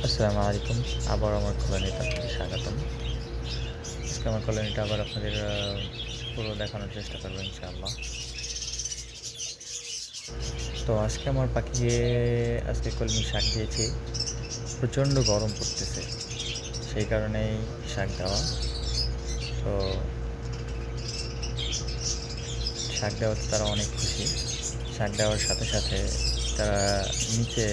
আসসালামু আলাইকুম। আবার আমার কলোনিতে আপনাদের স্বাগতম। আজকে আমার কলোনিটা আবার আপনাদের পুরো দেখানোর চেষ্টা করব ইনশাআল্লাহ। তো আজকে আমার পাখিকে আজকে কলমি শাক দিয়েছি। প্রচণ্ড গরম পড়তেছে। সেই কারণেই শাক দেওয়া। তো শাক দেওয়াতে তারা অনেক খুশি। শাক দেওয়ার সাথে, সাথে তারা নিচে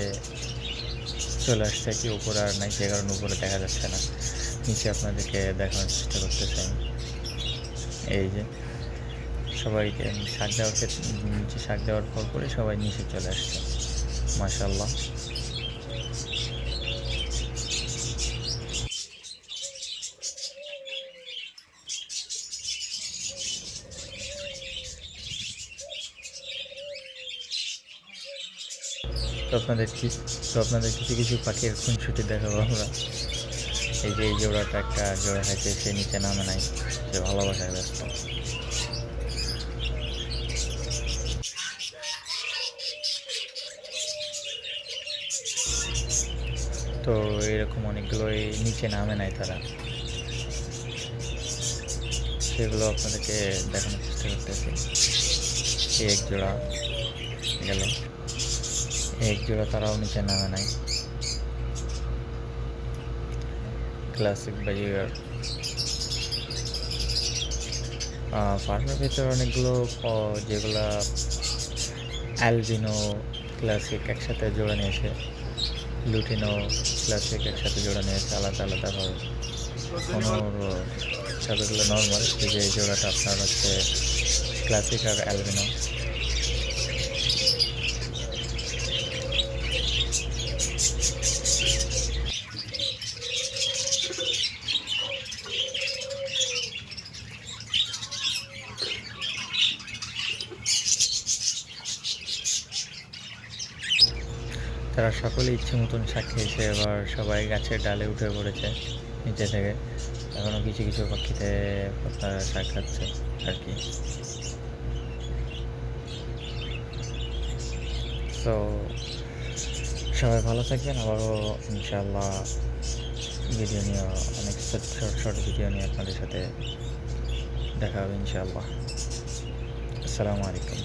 চলে আসছে, কি উপরে আর নাই, সে কারণে উপরে দেখা যাচ্ছে না। নিচে আপনাদেরকে দেখানোর চেষ্টা করতেছি আমি। এই যে সবাইকে শাক দেওয়ার নিচে শাক দেওয়ার পরে সবাই নিচে চলে আসছে, মাশাআল্লাহ। তো আপনাদের কিছু কিছু পাখির খুনসুটি দেখাবো আমরা। এই যে এই জোড়াটা, একটা জোড়া হয়েছে, সে নিচে নামে নাই, সে ভালোবাসায় ব্যস্ত। তো এরকম অনেকগুলোই নিচে নামে নাই তারা, সেগুলো আপনাদেরকে দেখানোর চেষ্টা করতেছি। এই এক জোড়া গেল, এক জোড়া তারাও নিচে নামে নাই। ক্লাসিক বাজিগার ফার্মের ভিতরে অনেকগুলো যেগুলা অ্যালবিনো ক্লাসিক একসাথে জোড়া নিয়েছে, লুটিনো ক্লাসিক একসাথে জোড়া নিয়েছে আলাদা আলাদাভাবে। কোনো সবগুলো নর্মাল। এই যে এই জোড়াটা আপনার হচ্ছে ক্লাসিক আর অ্যালবিনো। তারা সকলে ইচ্ছে মতন শাক খেয়েছে, এবার সবাই গাছের ডালে উঠে পড়েছে নিচে থেকে। এখনও কিছু কিছু পাখিতে আপনারা শাক খাচ্ছে আর কি। তো সবাই ভালো থাকবেন। আবারও ইনশাআল্লাহ ভিডিও নিয়ে, অনেক শর্ট শর্ট ভিডিও নিয়ে আপনাদের সাথে দেখা হবে ইনশাআল্লাহ। আসসালামু আলাইকুম।